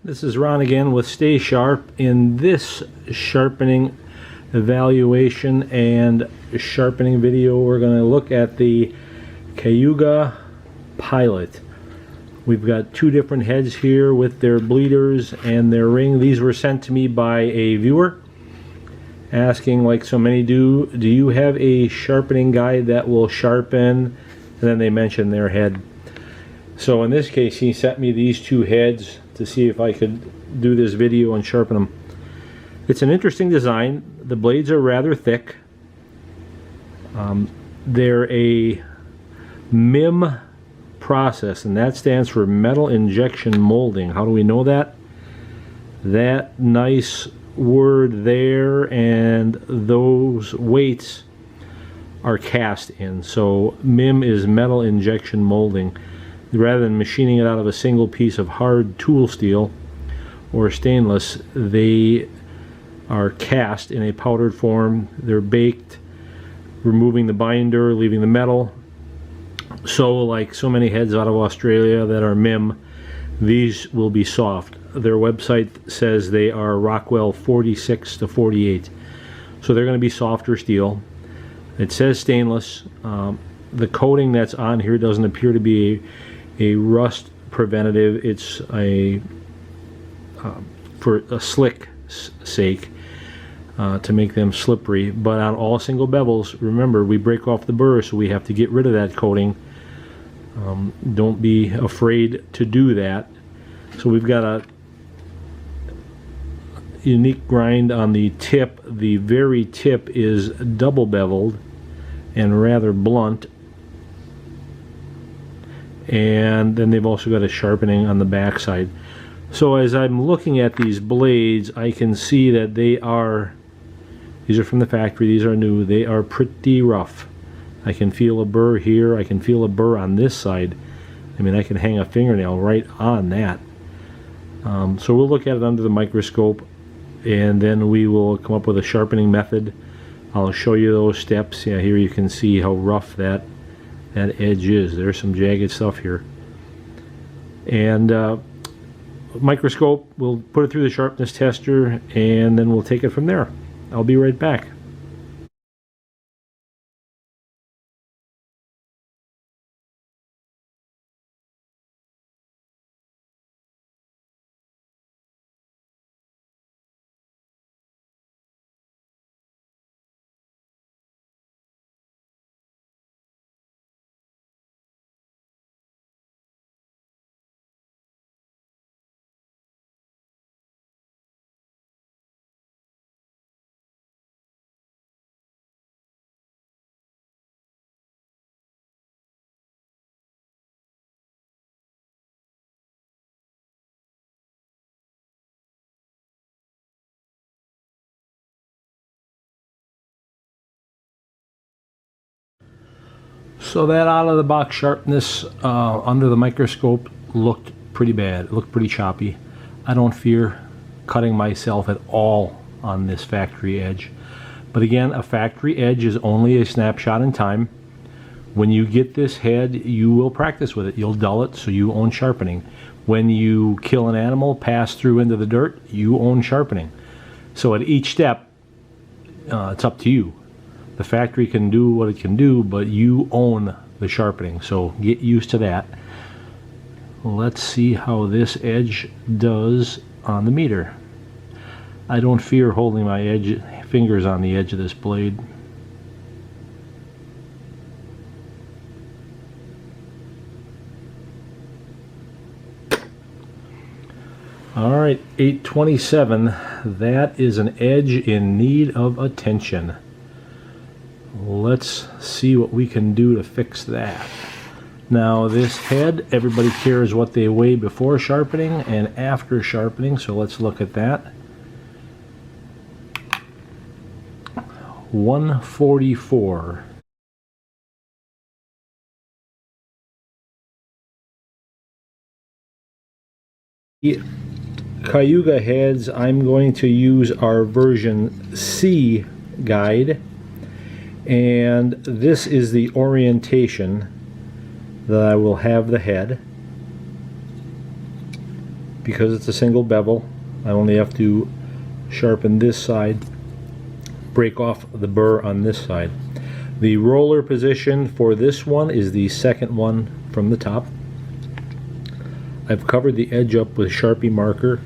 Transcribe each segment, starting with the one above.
This is Ron again with Stay Sharp. In this sharpening evaluation and sharpening video, we're going to look at the Kayuga Pilot. We've got two different heads here with their bleeders and their ring. These were sent to me by a viewer asking, like so many do you have a sharpening guide that will sharpen? And then they mentioned their head. So in this case, he sent me these two heads to see if I could do this video and sharpen them. It's an interesting design. The blades are rather thick. They're a MIM process, and that stands for metal injection molding. How do we know that? That nice word there and those weights are cast in. So MIM is metal injection molding. Rather than machining it out of a single piece of hard tool steel or stainless, they are cast in a powdered form. They're baked, removing the binder, leaving the metal. So like so many heads out of Australia that are MIM, these will be soft. Their website says they are Rockwell 46 to 48. So they're going to be softer steel. It says stainless. The coating that's on here doesn't appear to be a rust preventative. It's for a slick sake, to make them slippery. But on all single bevels, remember, we break off the burr, so we have to get rid of that coating. Don't be afraid to do that. So we've got a unique grind on the tip. The very tip is double beveled and rather blunt. And then they've also got a sharpening on the back side. So as I'm looking at these blades, I can see that these are from the factory, these are new, they are pretty rough. I can feel a burr here, I can feel a burr on this side. I mean, I can hang a fingernail right on that. So we'll look at it under the microscope, and then we will come up with a sharpening method. I'll show you those steps. Yeah, here you can see how rough that edge is. There's some jagged stuff here. And microscope, we'll put it through the sharpness tester, and then we'll take it from there. I'll be right back. So that out of the box sharpness under the microscope looked pretty bad. It looked pretty choppy. I don't fear cutting myself at all on this factory edge. But again, a factory edge is only a snapshot in time. When you get this head, you will practice with it. You'll dull it, so you own sharpening. When you kill an animal, pass through into the dirt, you own sharpening. So at each step, it's up to you. The factory can do what it can do, but you own the sharpening, so get used to that. Let's see how this edge does on the meter. I don't fear holding my fingers on the edge of this blade. Alright, 827. That is an edge in need of attention. Let's see what we can do to fix that. Now this head, everybody cares what they weigh before sharpening and after sharpening, so let's look at that. 144. The Kayuga heads, I'm going to use our version C guide. And this is the orientation that I will have the head. because it's a single bevel, I only have to sharpen this side, break off the burr on this side. The roller position for this one is the second one from the top. I've covered the edge up with Sharpie marker,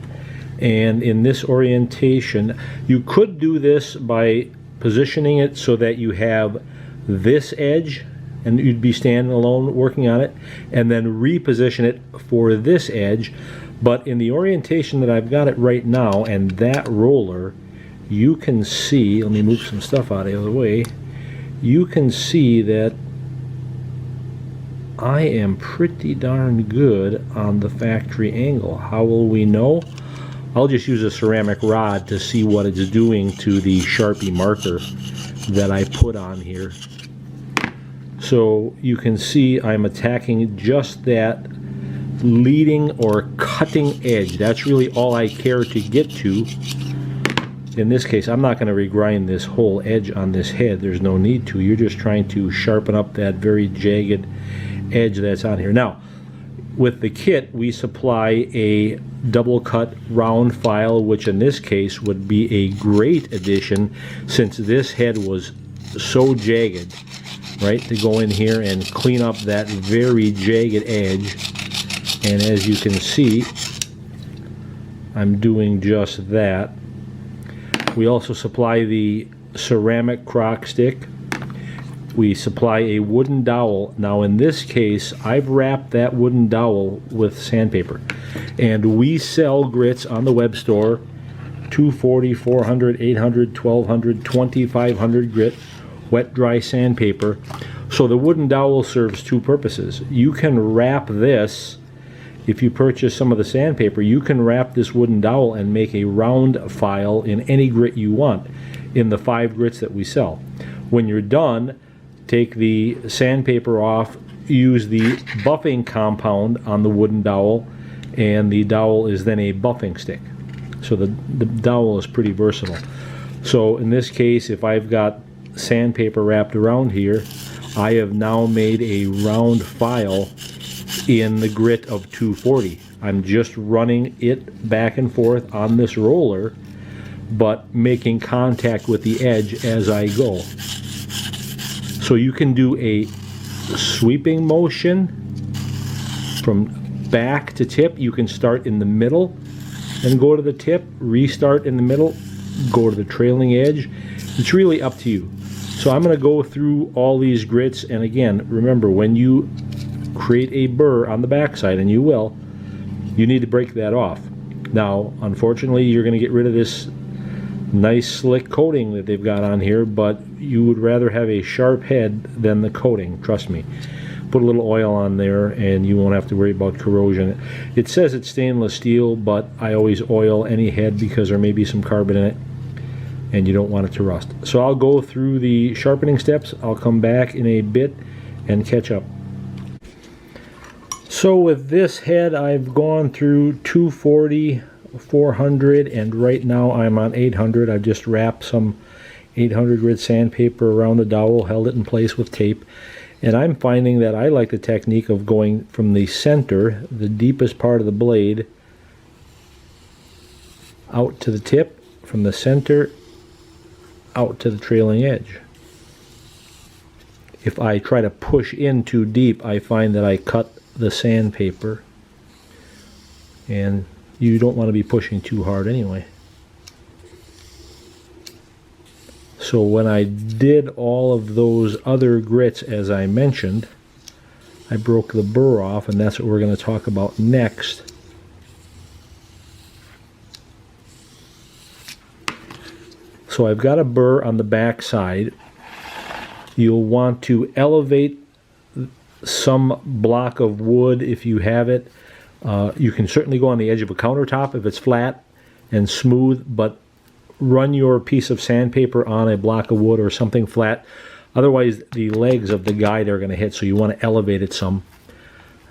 and in this orientation, you could do this by positioning it so that you have this edge and you'd be standing alone working on it, and then reposition it for this edge. But in the orientation that I've got it right now, and that roller, you can see, let me move some stuff out of the way, you can see that I am pretty darn good on the factory angle. How will we know? I'll just use a ceramic rod to see what it's doing to the Sharpie marker that I put on here. So you can see I'm attacking just that leading or cutting edge. That's really all I care to get to. In this case, I'm not going to regrind this whole edge on this head. There's no need to. You're just trying to sharpen up that very jagged edge that's on here. Now, with the kit, we supply a double cut round file, which in this case would be a great addition since this head was so jagged, right? To go in here and clean up that very jagged edge. And as you can see, I'm doing just that. We also supply the ceramic crock stick. We supply a wooden dowel. Now in this case, I've wrapped that wooden dowel with sandpaper. And we sell grits on the web store, 240, 400, 800, 1200, 2500 grit, wet dry sandpaper. So the wooden dowel serves two purposes. You can wrap this, if you purchase some of the sandpaper, you can wrap this wooden dowel and make a round file in any grit you want in the 5 grits that we sell. When you're done, take the sandpaper off, use the buffing compound on the wooden dowel, and the dowel is then a buffing stick. So the dowel is pretty versatile. So in this case, if I've got sandpaper wrapped around here, I have now made a round file in the grit of 240. I'm just running it back and forth on this roller, but making contact with the edge as I go. So you can do a sweeping motion from back to tip. You can start in the middle and go to the tip, restart in the middle, go to the trailing edge. It's really up to you. So I'm going to go through all these grits, and again, remember, when you create a burr on the backside, and you will, you need to break that off. Now, unfortunately, you're going to get rid of this nice slick coating that they've got on here, but you would rather have a sharp head than the coating, trust me. Put a little oil on there and you won't have to worry about corrosion. It says it's stainless steel, but I always oil any head because there may be some carbon in it and you don't want it to rust. So I'll go through the sharpening steps. I'll come back in a bit and catch up. So with this head, I've gone through 240, 400, and right now I'm on 800. I've just wrapped some 800 grit sandpaper around the dowel, held it in place with tape, and I'm finding that I like the technique of going from the center, the deepest part of the blade, out to the tip, from the center out to the trailing edge. If I try to push in too deep, I find that I cut the sandpaper, and you don't want to be pushing too hard anyway. So when I did all of those other grits, as I mentioned, I broke the burr off, and that's what we're going to talk about next. So I've got a burr on the back side. You'll want to elevate some block of wood if you have it. You can certainly go on the edge of a countertop if it's flat and smooth, but run your piece of sandpaper on a block of wood or something flat. Otherwise, the legs of the guide are going to hit, so you want to elevate it some.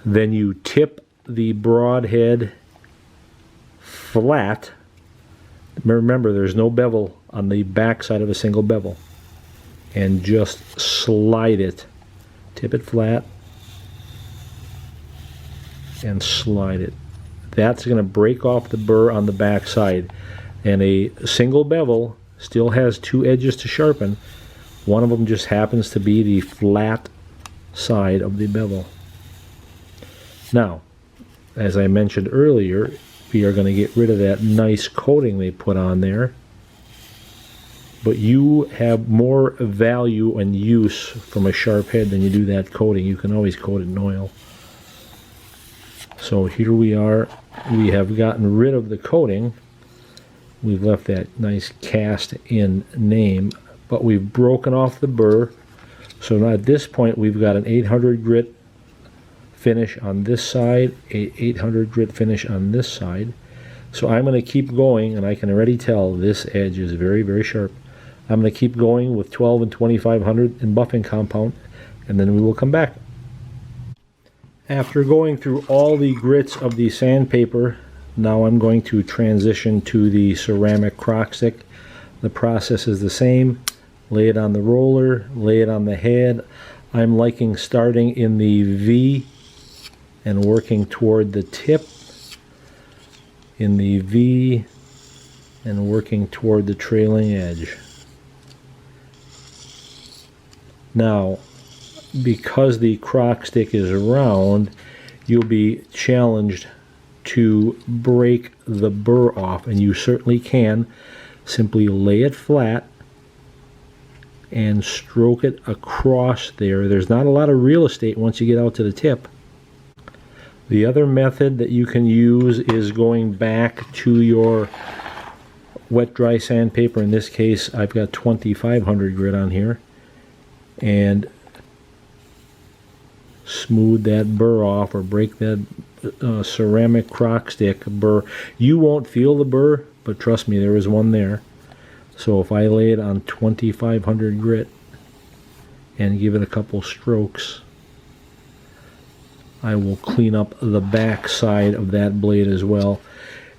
Then you tip the broadhead flat. Remember, there's no bevel on the back side of a single bevel. And just slide it. Tip it flat and slide it. that's going to break off the burr on the back side. And a single bevel still has two edges to sharpen. One of them just happens to be the flat side of the bevel. Now, as I mentioned earlier, we are going to get rid of that nice coating they put on there. But you have more value and use from a sharp head than you do that coating. You can always coat it in oil. So here we are. We have gotten rid of the coating. We've left that nice cast-in name, but we've broken off the burr. So now at this point we've got an 800 grit finish on this side, a 800 grit finish on this side. So I'm going to keep going, and I can already tell this edge is very, very sharp. I'm going to keep going with 12 and 2500 in buffing compound, and then we will come back. After going through all the grits of the sandpaper, now I'm going to transition to the ceramic crock stick. The process is the same. Lay it on the roller, lay it on the head. I'm liking starting in the V and working toward the tip, in the V and working toward the trailing edge. Now, because the crock stick is round, you'll be challenged to break the burr off, and you certainly can. Simply lay it flat and stroke it across there. There's not a lot of real estate once you get out to the tip. The other method that you can use is going back to your wet dry sandpaper. In this case, I've got 2500 grit on here, and smooth that burr off, or break that ceramic crock stick burr. You won't feel the burr, but trust me, there is one there. So if I lay it on 2500 grit and give it a couple strokes, I will clean up the back side of that blade as well.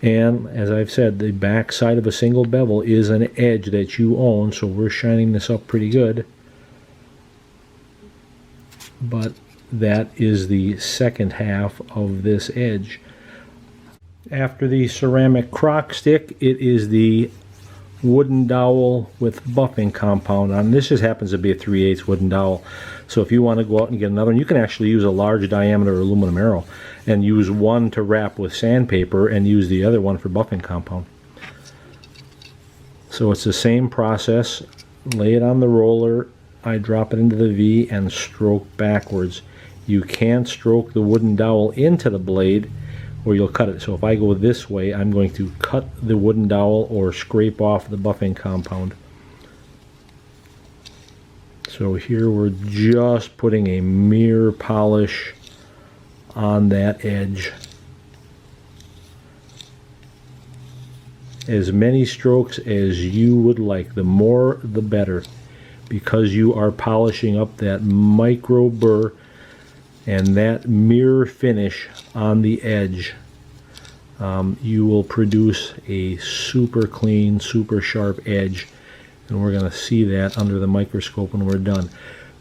And as I've said, the back side of a single bevel is an edge that you own, so we're shining this up pretty good. But that is the second half of this edge. After the ceramic crock stick, it is the wooden dowel with buffing compound on. This just happens to be a 3/8 wooden dowel. So if you want to go out and get another one, you can actually use a large diameter aluminum arrow and use one to wrap with sandpaper and use the other one for buffing compound. So it's the same process. Lay it on the roller, I drop it into the V and stroke backwards. You can't stroke the wooden dowel into the blade or you'll cut it. So if I go this way, I'm going to cut the wooden dowel or scrape off the buffing compound. So here we're just putting a mirror polish on that edge. As many strokes as you would like, the more the better, because you are polishing up that micro burr and that mirror finish on the edge. You will produce a super clean, super sharp edge, and we're going to see that under the microscope when we're done.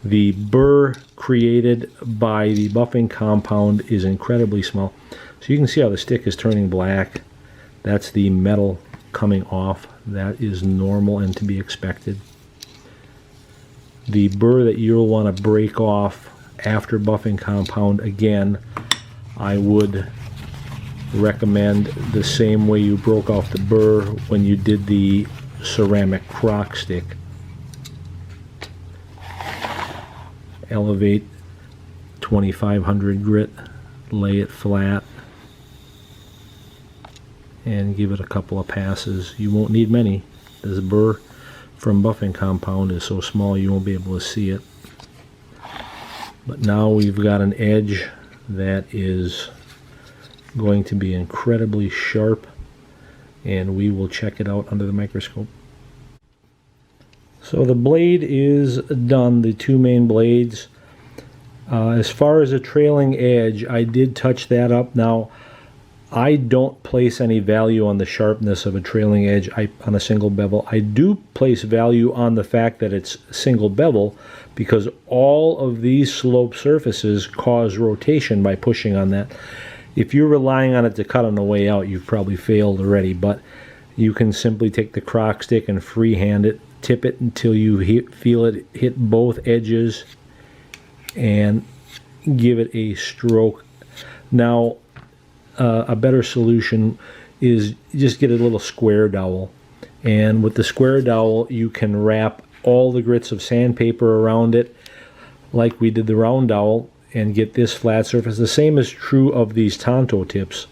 The burr created by the buffing compound is incredibly small. So you can see how the stick is turning black. That's the metal coming off. That is normal and to be expected. The burr that you'll want to break off after buffing compound, again, I would recommend the same way you broke off the burr when you did the ceramic crock stick. Elevate 2500 grit, lay it flat, and give it a couple of passes. You won't need many. This burr from buffing compound is so small you won't be able to see it. But now we've got an edge that is going to be incredibly sharp, and we will check it out under the microscope. So the blade is done, the two main blades. As far as a trailing edge, I did touch that up. Now, I don't place any value on the sharpness of a trailing edge on a single bevel. I do place value on the fact that it's single bevel, because all of these slope surfaces cause rotation by pushing on that. If you're relying on it to cut on the way out, you've probably failed already, but you can simply take the crock stick and freehand it, tip it until you feel it hit both edges, and give it a stroke. Now, a better solution is just get a little square dowel, and with the square dowel you can wrap all the grits of sandpaper around it like we did the round dowel and get this flat surface. The same is true of these Tonto tips.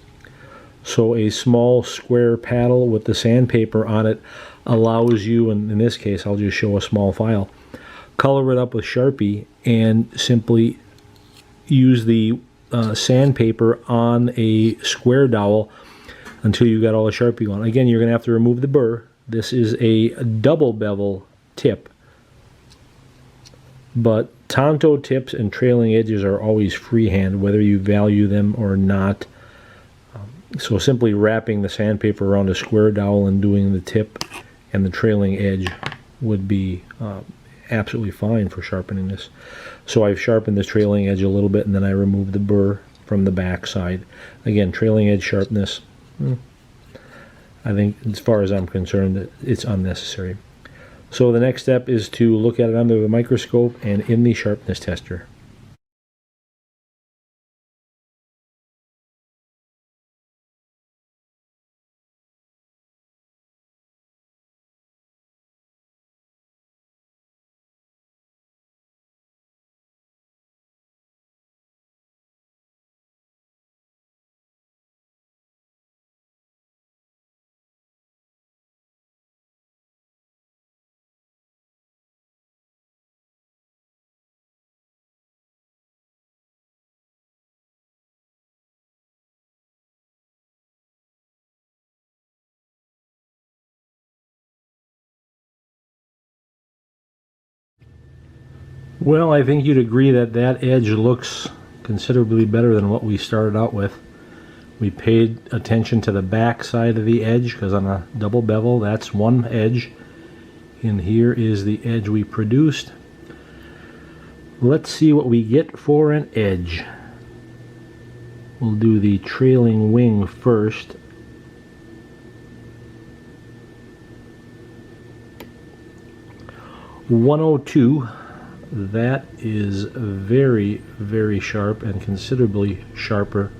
So a small square paddle with the sandpaper on it allows you, and in this case I'll just show a small file, color it up with Sharpie and simply use the sandpaper on a square dowel until you got all the Sharpie on. Again, you're going to have to remove the burr. This is a double bevel tip, but Tonto tips and trailing edges are always freehand, whether you value them or not. So simply wrapping the sandpaper around a square dowel and doing the tip and the trailing edge would be absolutely fine for sharpening this. So I've sharpened the trailing edge a little bit, and then I removed the burr from the back side. Again, trailing edge sharpness, I think as far as I'm concerned, it's unnecessary. So the next step is to look at it under the microscope and in the sharpness tester. Well, I think you'd agree that that edge looks considerably better than what we started out with. We paid attention to the back side of the edge because on a double bevel, that's one edge. And here is the edge we produced. Let's see what we get for an edge. We'll do the trailing wing first. .102. That is very, very sharp and considerably sharper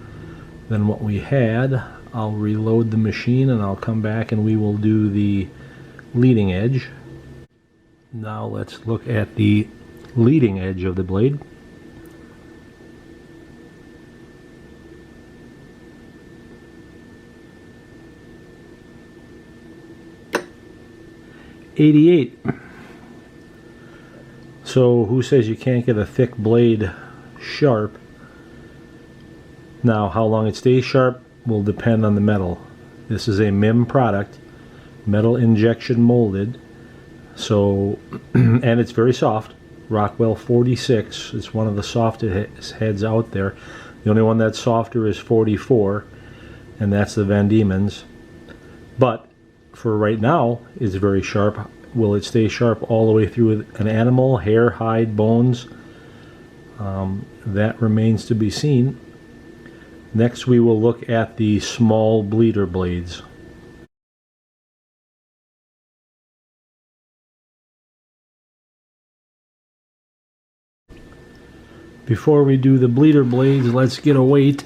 than what we had. I'll reload the machine and I'll come back and we will do the leading edge. Now let's look at the leading edge of the blade. .88. So who says you can't get a thick blade sharp? Now how long it stays sharp will depend on the metal. This is a MIM product, metal injection molded, so and it's very soft. Rockwell 46, it's one of the softest heads out there. The only one that's softer is 44, and that's the Van Diemen's. But for right now, it's very sharp. Will it stay sharp all the way through an animal, hair, hide, bones? That remains to be seen. Next we will look at the small bleeder blades. Before we do the bleeder blades, let's get a weight.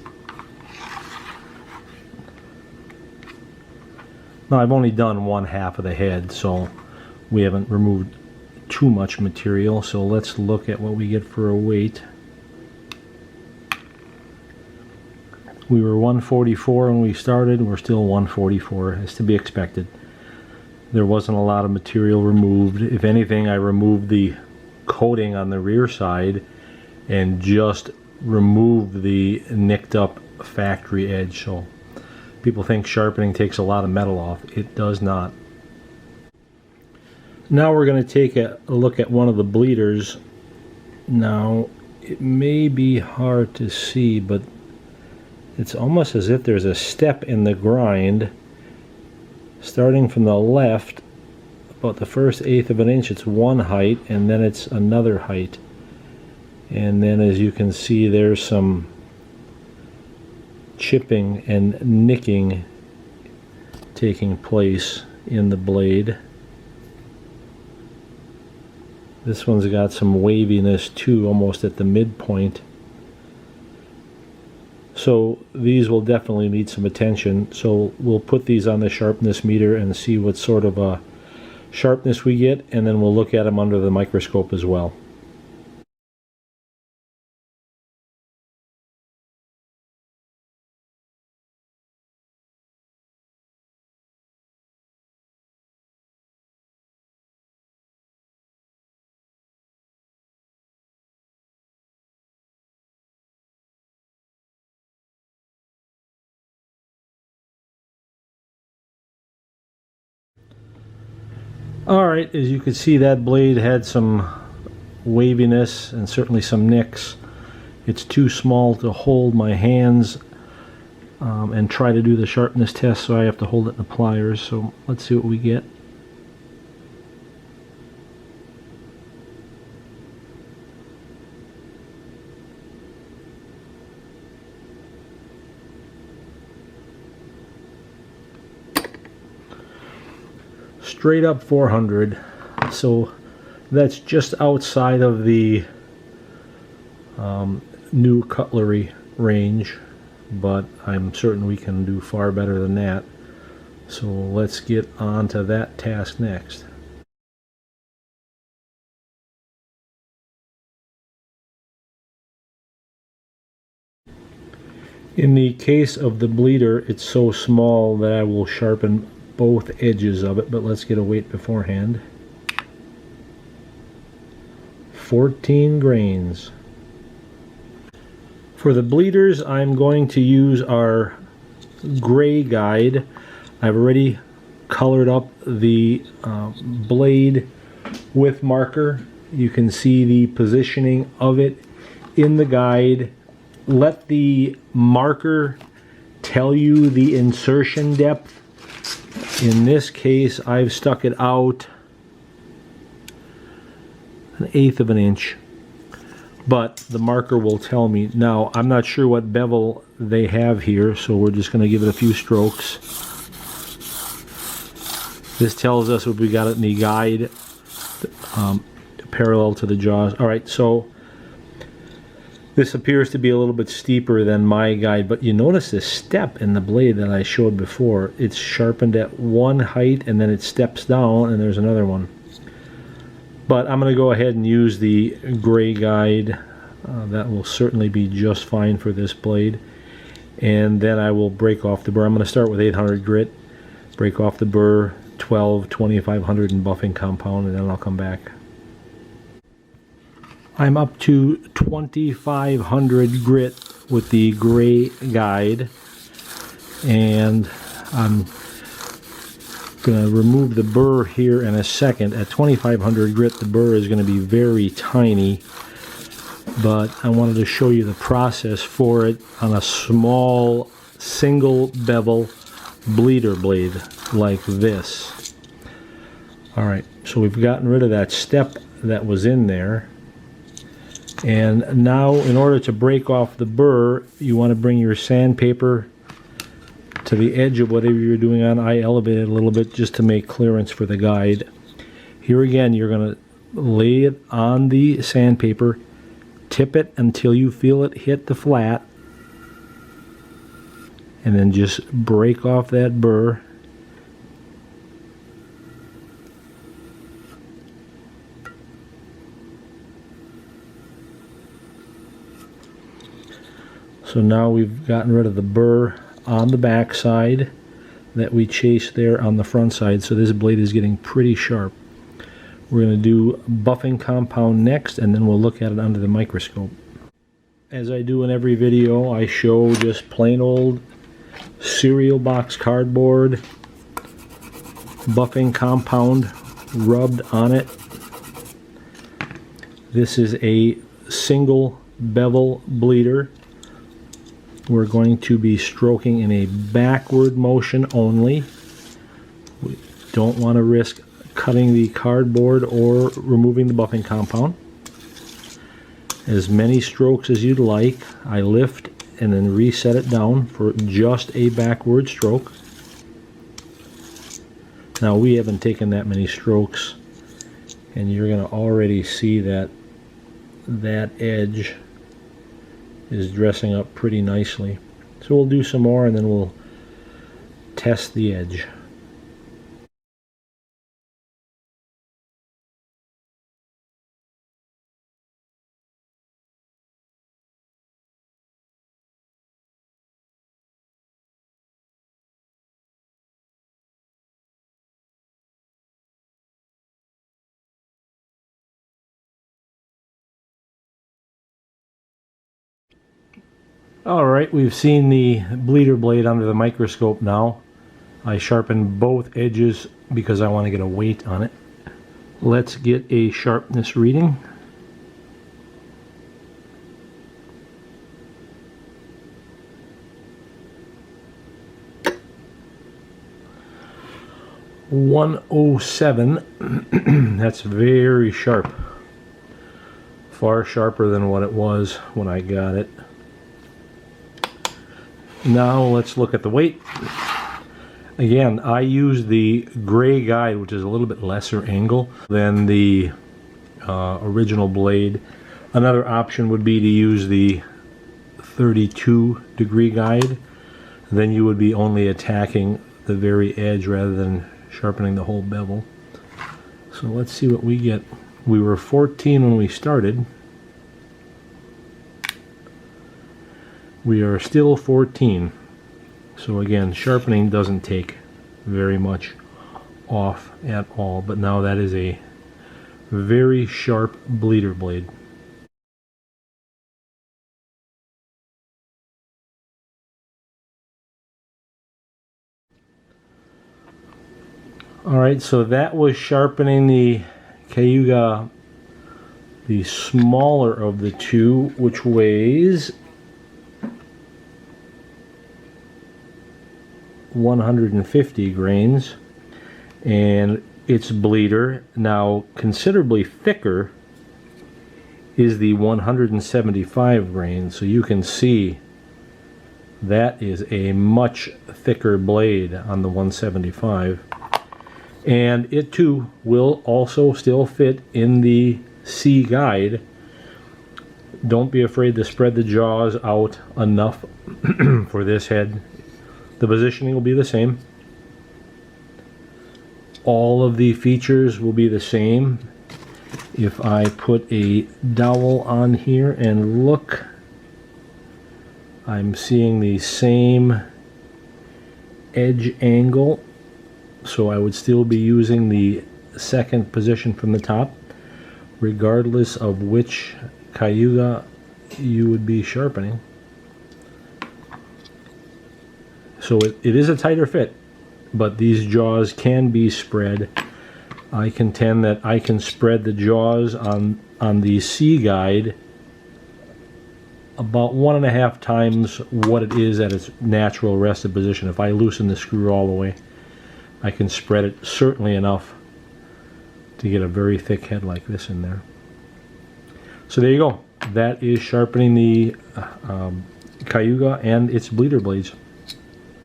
Now I've only done one half of the head, so we haven't removed too much material, so let's look at what we get for a weight. We were 144 when we started, we're still 144, as to be expected. There wasn't a lot of material removed. If anything, I removed the coating on the rear side and just removed the nicked up factory edge. So people think sharpening takes a lot of metal off. It does not. Now we're going to take a look at one of the bleeders. Now it may be hard to see, but it's almost as if there's a step in the grind starting from the left. About the first eighth of an inch it's one height, and then it's another height, and then as you can see there's some chipping and nicking taking place in the blade. This one's got some waviness too, almost at the midpoint. So these will definitely need some attention. So we'll put these on the sharpness meter and see what sort of a sharpness we get, and then we'll look at them under the microscope as well. Alright, as you can see, that blade had some waviness and certainly some nicks. It's too small to hold my hands and try to do the sharpness test, so I have to hold it in the pliers. So let's see what we get. Straight up 400, so that's just outside of the new cutlery range, but I'm certain we can do far better than that. So let's get on to that task next. In the case of the bleeder, it's so small that I will sharpen both edges of it, but let's get a weight beforehand. 14 grains. For the bleeders, I'm going to use our gray guide. I've already colored up the blade with marker. You can see the positioning of it in the guide. Let the marker tell you the insertion depth. In this case, I've stuck it out 1/8 of an inch, but the marker will tell me. Now, I'm not sure what bevel they have here, so we're just going to give it a few strokes. This tells us what we got it in the guide, parallel to the jaws. All right, so this appears to be a little bit steeper than my guide, but you notice this step in the blade that I showed before. It's sharpened at one height and then it steps down, and there's another one. But I'm going to go ahead and use the gray guide. That will certainly be just fine for this blade. And then I will break off the burr. I'm going to start with 800 grit, break off the burr, 2500 in buffing compound, and then I'll come back. I'm up to 2500 grit with the gray guide, and I'm going to remove the burr here in a second. At 2500 grit, the burr is going to be very tiny, but I wanted to show you the process for it on a small single bevel bleeder blade like this. Alright, so we've gotten rid of that step that was in there. And now, in order to break off the burr, you want to bring your sandpaper to the edge of whatever you're doing on. I elevate it a little bit just to make clearance for the guide. Here again, you're going to lay it on the sandpaper, tip it until you feel it hit the flat, and then just break off that burr. So now we've gotten rid of the burr on the back side that we chased there on the front side, so this blade is getting pretty sharp. We're going to do buffing compound next, and then we'll look at it under the microscope. As I do in every video, I show just plain old cereal box cardboard, buffing compound rubbed on it. This is a single bevel bleeder. We're going to be stroking in a backward motion only. We don't want to risk cutting the cardboard or removing the buffing compound. As many strokes as you'd like. I lift and then reset it down for just a backward stroke. Now we haven't taken that many strokes, and you're going to already see that that edge is dressing up pretty nicely. So we'll do some more and then we'll test the edge. Alright, we've seen the bleeder blade under the microscope now. I sharpened both edges because I want to get a weight on it. Let's get a sharpness reading. .107. That's very sharp. Far sharper than what it was when I got it. Now let's look at the weight. Again, I use the gray guide, which is a little bit lesser angle than the original blade. Another option would be to use the 32-degree guide. Then you would be only attacking the very edge rather than sharpening the whole bevel. So let's see what we get. We were 14 when we started. We are still 14. So again, sharpening doesn't take very much off at all, but now that is a very sharp bleeder blade. Alright, so that was sharpening the Kayuga, the smaller of the two, which weighs 150 grains, and its bleeder, now considerably thicker, is the 175 grains. So you can see that is a much thicker blade on the 175, and it too will also still fit in the C guide. Don't be afraid to spread the jaws out enough for this head. The positioning will be the same. All of the features will be the same. If I put a dowel on here and look, I'm seeing the same edge angle. So I would still be using the second position from the top, regardless of which Kayuga you would be sharpening. So it is a tighter fit, but these jaws can be spread. I contend that I can spread the jaws on the C guide about 1.5 times what it is at its natural rested position. If I loosen the screw all the way, I can spread it certainly enough to get a very thick head like this in there. So there you go. That is sharpening the Kayuga and its bleeder blades.